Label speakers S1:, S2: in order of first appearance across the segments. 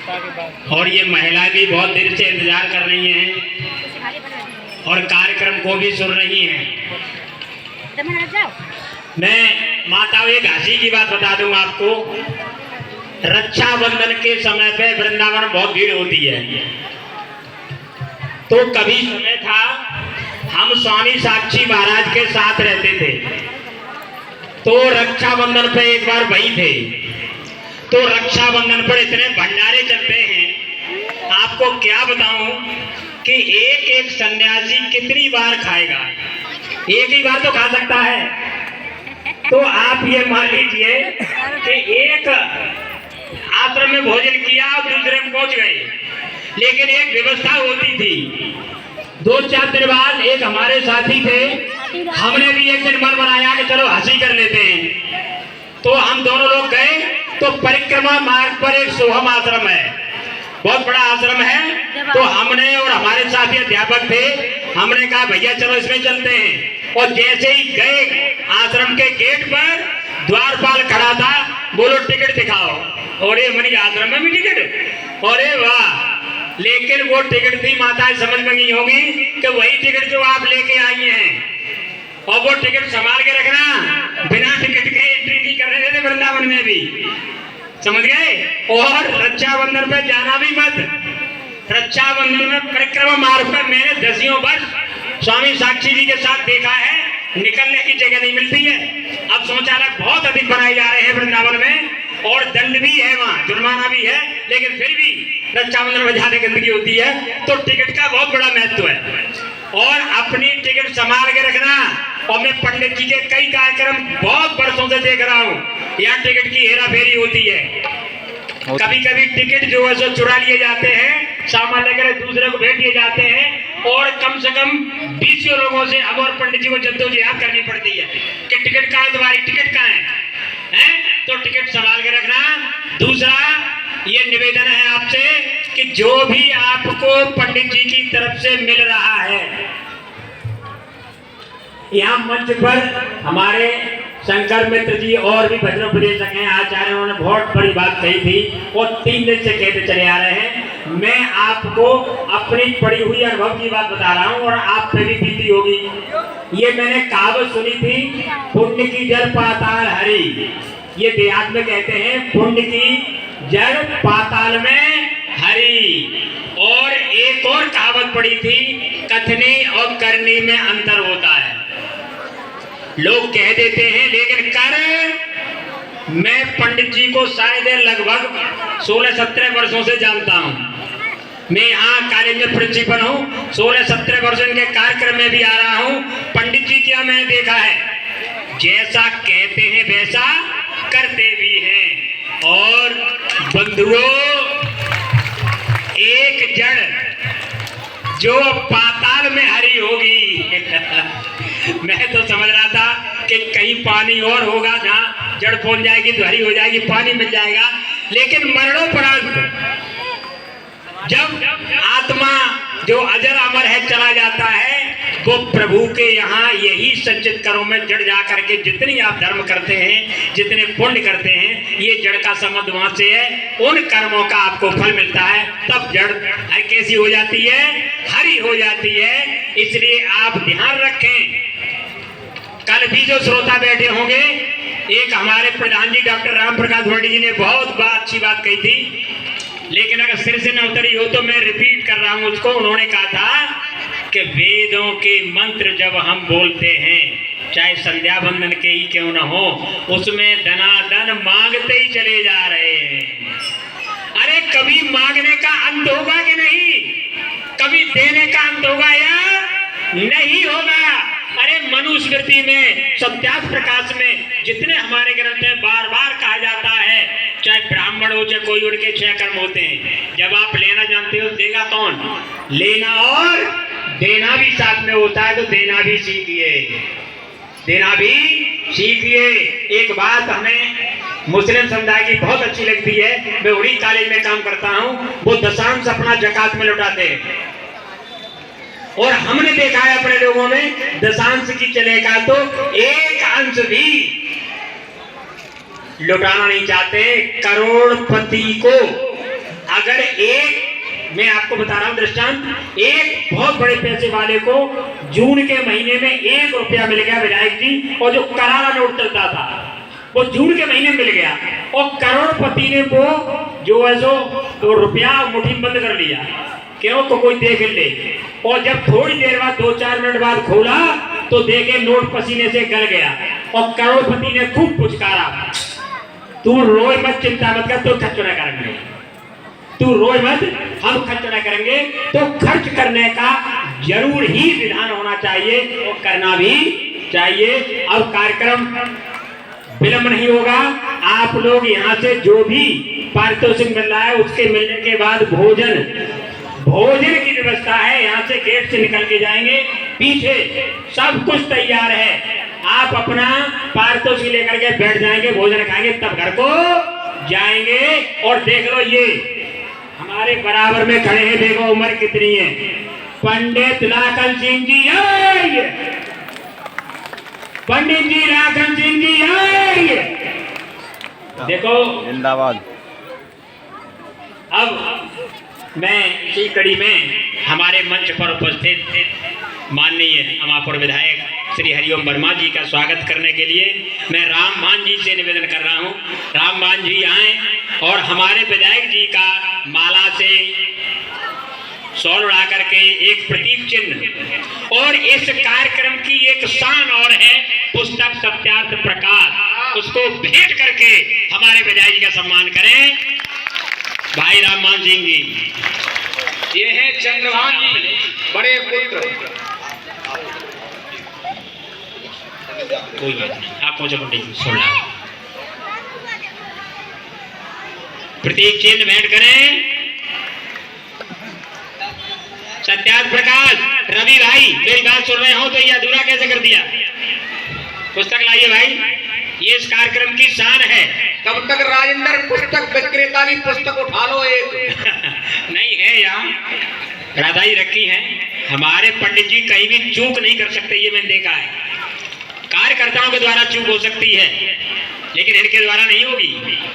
S1: और ये महिला भी बहुत देर से इंतजार कर रही हैं और कार्यक्रम को भी सुन रही हैं। मैं माताओं एक हंसी की बात बता दूं आपको। रक्षाबंधन के समय पे वृंदावन में बहुत भीड़ होती है। तो कभी समय था हम स्वामी साक्षी महाराज के साथ रहते थे, तो रक्षाबंधन पे एक बार वही थे। तो रक्षाबंधन पर इतने भंडारे चलते हैं, आपको क्या बताऊं कि एक एक सन्यासी कितनी बार खाएगा। एक ही बार तो खा सकता है। तो आप ये मान लीजिए कि एक आश्रम में भोजन किया और दूसरे में पहुंच गए, लेकिन एक व्यवस्था होती थी। 2-4 दिन बाद एक हमारे साथी थे, हमने भी एक दिन मन बनाया कि चलो हंसी कर लेते हैं। तो हम दोनों लोग गए, तो परिक्रमा मार्ग पर एक सोहम आश्रम है, बहुत बड़ा आश्रम है। तो हमने और हमारे साथी अध्यापक थे, हमने कहा भैया चलो इसमें चलते हैं। और जैसे ही गए आश्रम के गेट पर द्वारपाल खड़ा था, बोलो टिकट दिखाओ। और ये मनी आश्रम में भी टिकट, अरे वाह। लेकिन वो टिकट थी, माताएं समझ में नहीं होगी कि वही टिकट जो आप लेके आई हैं। और वो टिकट संभाल के रखना, बिना टिकट के एंट्री नहीं करने देते वृंदावन में भी, समझ गए। और रक्षाबंधन पे जाना भी मत। रक्षाबंधन में परिक्रमा मार्ग पर मैंने दसियों वर्ष स्वामी साक्षी जी के साथ देखा है, निकलने की जगह नहीं मिलती है। अब शौचालय बहुत अधिक बनाए जा रहे हैं वृंदावन में, और दंड भी है, वहाँ जुर्माना भी है, लेकिन फिर भी रक्षाबंधन में जाने गंदगी होती है। तो टिकट का बहुत बड़ा महत्व है, और अपनी टिकट संभाल के रखना। और मैं पंडित जी के कई कार्यक्रम बहुत वर्षों से देख रहा हूँ, यहाँ टिकट की हेरा फेरी होती है। कभी कभी टिकट जो है सो चुरा लिए जाते हैं, सामान लेकर दूसरे को भेज दिए जाते हैं, और कम से कम 20 लोगों से हम और पंडित जी को जद्दोजहद करनी पड़ती है कि टिकट कहाँ है, तुम्हारी टिकट कहाँ है? तो टिकट संभाल के रखना। दूसरा ये निवेदन है आपसे कि जो भी आपको पंडित जी की तरफ से मिल रहा है, यहाँ मंच पर हमारे शंकर मित्र जी और भी भजनोपदेशक हैं, आचार्य, उन्होंने बहुत बड़ी बात कही थी और 3 दिन से कहते चले आ रहे हैं। मैं आपको अपनी पड़ी हुई अनुभव की बात बता रहा हूँ, और आप पे भी बीती होगी। ये मैंने कहावत सुनी थी, पुण्य की जड़ पाताल हरी। ये देहात में कहते हैं पुण्य की जड़ पाताल में हरी। और एक और कहावत पड़ी थी, कथनी और करनी में अंतर होता है। लोग कह देते हैं, लेकिन कर। मैं पंडित जी को शायद लगभग 16-17 वर्षों से जानता हूं। मैं यहाँ कॉलेज में प्रिंसिपल हूँ, 16-17 वर्ष इनके कार्यक्रम में भी आ रहा हूँ। पंडित जी क्या मैंने देखा है, जैसा कहते हैं वैसा करते भी हैं। और बंधुओं, एक जड़ जो पाताल में हरी होगी मैं तो समझ रहा था कि कहीं पानी और होगा, जहाँ जड़ पहुंच जाएगी तो हरी हो जाएगी, पानी मिल जाएगा। लेकिन मरणोपरांत जब आत्मा जो अजर अमर है चला जाता है, वो प्रभु के यहाँ यही संचित कर्मों में जड़ जा करके जितनी आप धर्म करते हैं, जितने पुण्य करते हैं, ये जड़ का संबंध वहां से है। उन कर्मों का आपको फल मिलता है, तब जड़ कैसी हो जाती है, हरी हो जाती है। इसलिए आप ध्यान रखें। कल भी जो श्रोता बैठे होंगे, एक हमारे प्रधान जी डॉक्टर राम प्रकाश वर्डी जी ने बहुत अच्छी बात कही थी, लेकिन अगर सिर से न उतरी हो तो मैं रिपीट कर रहा हूं उसको। उन्होंने कहा था कि वेदों के मंत्र जब हम बोलते हैं, चाहे संध्या बंदन के ही क्यों न हो, उसमें धनाधन मांगते ही चले जा रहे हैं। अरे कभी मांगने का अंत होगा कि नहीं? कभी देने का अंत होगा या नहीं होगा? अरे मनुस्मृति में, सत्यार्थ प्रकाश में जितने हमारे ग्रंथ में बार बार कहा जाता है, चाहे ब्राह्मण हो चाहे कोई, उनके 6 कर्म होते हैं। जब आप लेना जानते हो, देगा कौन? लेना और देना भी साथ में होता है, तो देना भी सीखिए, देना भी सीखिए। एक बात हमें मुस्लिम समुदाय की बहुत अच्छी लगती है, मैं उड़ी कॉलेज में काम करता हूँ, वो दशांश अपना ज़कात में लौटाते हैं। और हमने देखा है अपने लोगों में, दशांश की चलेगा तो एक अंश भी लौटाना नहीं चाहते। करोड़पति को अगर एक, मैं आपको बता रहा हूं दृष्टांत, एक बहुत बड़े पैसे वाले को जून के महीने में 1 रुपया मिल गया विधायक जी, और जो करारा नोट चलता था वो जून के महीने में मिल गया, और करोड़पति ने वो जो है सो तो रुपया मुट्ठी बंद कर लिया, क्यों तो कोई देख ले, और जब थोड़ी देर बाद 2-4 मिनट बाद खोला तो देखे नोट पसीने से गल गया, और करोड़पति ने खूब पुचकारा, तू रोए मत, चिंता मत कर, तो खर्च न करेंगे, तू रोए मत, हम खर्च न करेंगे। तो खर्च करने का जरूर ही विधान होना चाहिए और करना भी चाहिए। अब कार्यक्रम विलंब नहीं होगा, आप लोग यहाँ से जो भी पारितोषिक मिल रहा है उसके मिलने के बाद भोजन की व्यवस्था है, यहाँ से गेट से निकल के जाएंगे, पीछे सब कुछ तैयार है, आप अपना पारितोषिक लेकर के बैठ जाएंगे, भोजन खाएंगे, तब घर को जाएंगे। और देख लो ये हमारे बराबर में खड़े हैं, देखो उम्र कितनी है, पंडित लाखन सिंह जी आइए, पंडित जी लाखन सिंह जी आइए, देखो
S2: जिंदाबाद।
S1: अब मैं इसी कड़ी में हमारे मंच पर उपस्थित माननीय अमापुर विधायक श्री हरिओम वर्मा जी का स्वागत करने के लिए मैं रामभान जी से निवेदन कर रहा हूं, रामभान जी आए और हमारे विधायक जी का माला से शॉल उड़ा करके एक प्रतीक चिन्ह, और इस कार्यक्रम की एक शान और है पुस्तक सत्यार्थ प्रकाश, उसको भेंट करके हमारे विधायक जी का सम्मान करें। भाई रामभान सिंह जी,
S3: ये है चंद्रभान जी, बड़े पुत्र।
S1: कोई बात नहीं, आप पहुंचो पंडित जी, सुन ला प्रतीक चिन्ह भेंट करें। सत्यार्थ प्रकाश, रवि भाई मेरी बात सुन रहे हो तो ये अधूरा कैसे कर दिया, पुस्तक लाइए भाई, ये इस कार्यक्रम की शान है।
S3: तब तक राजेंद्र पुस्तक विक्रेता की पुस्तक उठा लो एक।
S1: नहीं है यहाँ राधा ही रखी है, हमारे पंडित जी कहीं भी चूक नहीं कर सकते, ये मैंने देखा है, कार्यकर्ताओं के द्वारा चूक हो सकती है लेकिन इनके द्वारा नहीं होगी।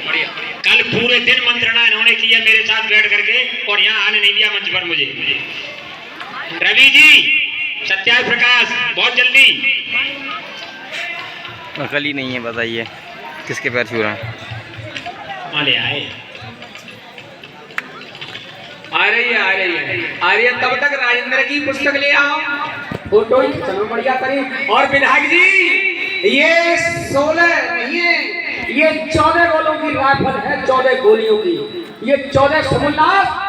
S1: बढ़िया, कल पूरे दिन मंत्रणा इन्होंने की है मेरे साथ बैठ करके, और यहाँ आने नहीं दिया मंच पर मुझे। रवि जी, सत्यार्थ प्रकाश, बहुत जल्दी।
S2: अकल ही नहीं है, बताइए किसके पैर छू रहे हैं।
S1: ले आए,
S3: आ रही है, आ रही है, आ रही है। तब तक राजेंद्र की पुस्तक ले आओ, फोटो ही चलो बढ़िया करें। और विधायक जी, ये 16 नहीं है, ये 14 गोलों की राइफल है, 14 गोलियों की, ये 14 समुल्लास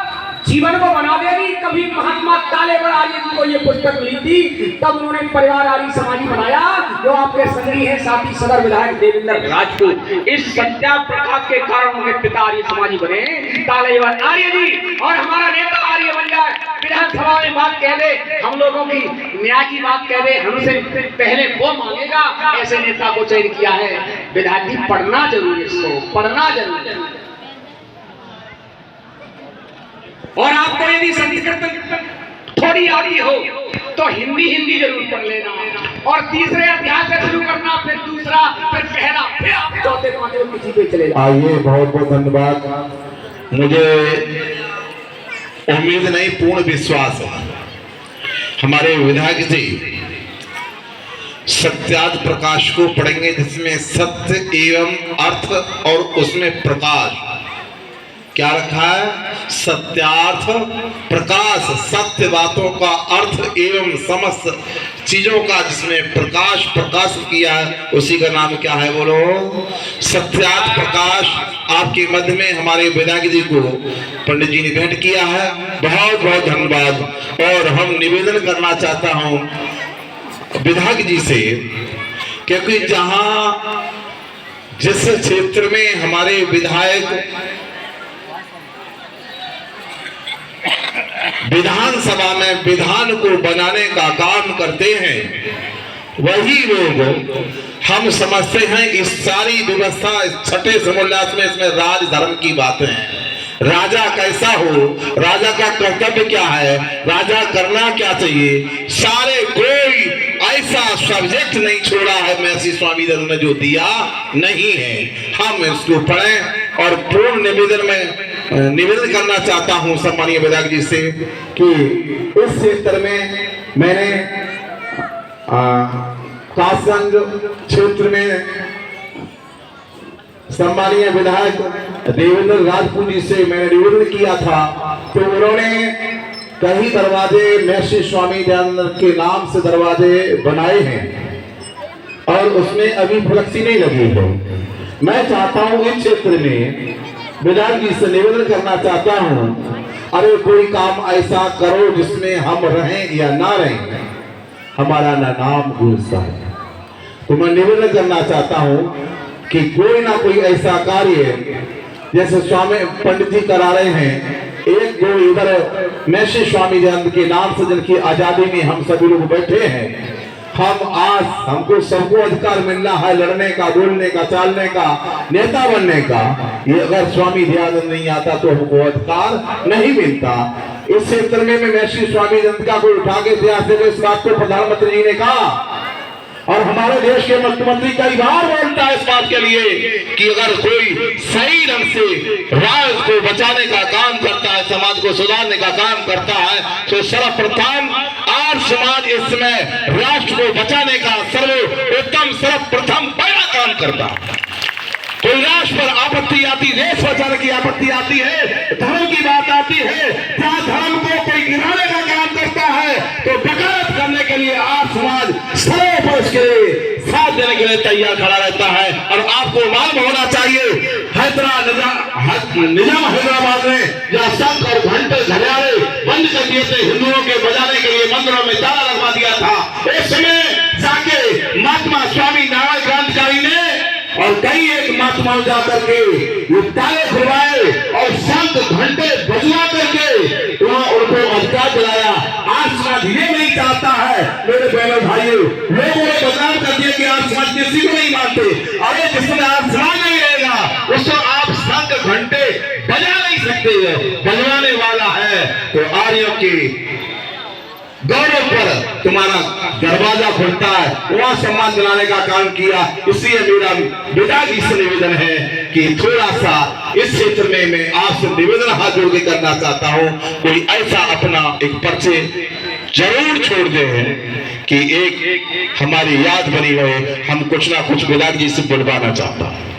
S3: जीवन को बना देगी। कभी महात्मा कालेवर आर्य जी को ये पुस्तक मिली थी, तब उन्होंने परिवार आर्य समाजी बनाया, जो आपके संगी हैं साथी सदर विधायक देवेंद्र राजपूत। इस सत्या प्रकाश के कारण उनके पिता आर्य समाजी बने कालेवर आर्य जी, और हमारा नेता आर्य बन जाए, विधानसभा में बात कह दे, हम लोगों की न्याय की बात कह दे, हमसे पहले वो मांगेगा, ऐसे नेता को चयन किया है। विधायक जी पढ़ना जरूरी है, इसको पढ़ना जरूरी है। और आपको यदि संस्कृत थोड़ी आती हो तो हिंदी जरूर पढ़ लेना, और तीसरे अध्याय से शुरू करना, फिर दूसरा, फिर पहला, फिर आप चौथे पांचवे किसी पे चले जाओ।
S4: आइए, बहुत बहुत धन्यवाद। मुझे उम्मीद नहीं, पूर्ण विश्वास है हमारे विधायक जी सत्यार्थ प्रकाश को पढ़ेंगे, जिसमें सत्य एवं अर्थ और उसमें प्रकाश क्या रखा है, सत्यार्थ प्रकाश, सत्य बातों का अर्थ एवं समस्त चीजों का जिसमें प्रकाश प्रकाशित किया है, उसी का नाम क्या है, बोलो, सत्यार्थ प्रकाश। आपके मध्य में हमारे विधायक जी को पंडित जी ने भेंट किया है, बहुत बहुत धन्यवाद। और हम निवेदन करना चाहता हूं विधायक जी से, क्योंकि जहां जिस क्षेत्र में हमारे विधायक विधानसभा में विधान को बनाने का काम करते हैं, वही लोग हम समझते हैं इस सारी व्यवस्था, इस छठे समुल्लास में, इसमें राज धर्म की बातें हैं। राजा कैसा हो, राजा का कर्तव्य क्या है, राजा करना क्या चाहिए, सारे कोई ऐसा सब्जेक्ट नहीं छोड़ा है महर्षि स्वामी ने जो दिया नहीं है। हम इसको पढ़ें और पूर्ण निवेदन में निवेदन करना चाहता हूं सम्मानीय विधायक जी से कि इस क्षेत्र में मैंने कासगंज क्षेत्र में सम्मानीय विधायक देवेंद्र राजपूत जी से मैंने निवेदन किया था, तो उन्होंने कई दरवाजे महर्षि स्वामी दयानंद के नाम से दरवाजे बनाए हैं और उसमें अभी फ्लेक्सी नहीं लगी है। मैं चाहता हूं इस क्षेत्र में विधायक जी से निवेदन करना चाहता हूं, अरे कोई काम ऐसा करो जिसमें हम रहें या ना रहें, हमारा ना नाम गुलसा है। तो मैं निवेदन करना चाहता हूं कि कोई ना कोई ऐसा कार्य जैसे स्वामी पंडित जी करा रहे हैं, एक दो इधर महर्षि स्वामी दयानंद के नाम से जिनकी आजादी में हम सभी लोग बैठे हैं, हम आज हमको सबको अधिकार मिलना है लड़ने का, बोलने का, चालने का, नेता बनने का। ये अगर स्वामी दयानंद नहीं आता तो हमको अधिकार नहीं मिलता। इस क्षेत्र में मैं महर्षि स्वामी दयानंद का कोई उठा के इतिहास देकर इस बात को प्रधानमंत्री जी ने कहा और हमारे देश के मुख्यमंत्री कई बार बोलता है इस बात के लिए कि अगर कोई सही ढंग से राज्य को बचाने का काम करता है, समाज को सुधारने का काम करता है, तो सर्वप्रथम आर्य समाज इस समय राष्ट्र को बचाने का सर्वप्रथम पहला काम करता है। कोई राष्ट्र पर आपत्ति आती, देश बचाने की आपत्ति आती है, धर्म की बात आती है, क्या धर्म को कोई गिराने का काम करता है तो वकालत करने के लिए आप समाज सर्वोपरि उसके लिए साथ देने के लिए तैयार खड़ा रहता है। और आपको मालूम होना चाहिए निजाम हैदराबाद में जहाँ शंख और घंटे घड़ियाले बंद कर दिए थे हिंदुओं के बजाने के लिए, मंदिरों में ताला लगवा दिया था, उस समय जाके महात्मा स्वामी नारायण क्रांतिकारी ने और कई एक महात्माओं जाकर के ये ताले खुलवाए और शंख घंटे बजवा करके वहां उनको अधिकार दिलाया। आज समाज ये नहीं चाहता है मेरे बहनों भाइयों, लोगों ने बदनाम कर दिया कि आज समाज किसी को नहीं मानते। अरे जिसमें आज समाज नहीं रहेगा उसको आप शंख घंटे बजा नहीं सकते हैं, बजवाने वाला है तो आर्यों की गौरव पर तुम्हारा दरवाजा खुलता है, वहां सम्मान दिलाने का काम किया। इसलिए मेरा विधायक जी से निवेदन है कि थोड़ा सा इस क्षेत्र में मैं आपसे निवेदन हाथ जोड़ के करना चाहता हूं, कोई ऐसा अपना एक पर्चे जरूर छोड़ दे कि एक हमारी याद बनी रहे। हम कुछ ना कुछ विधायक जी से बुलवाना चाहता हूं।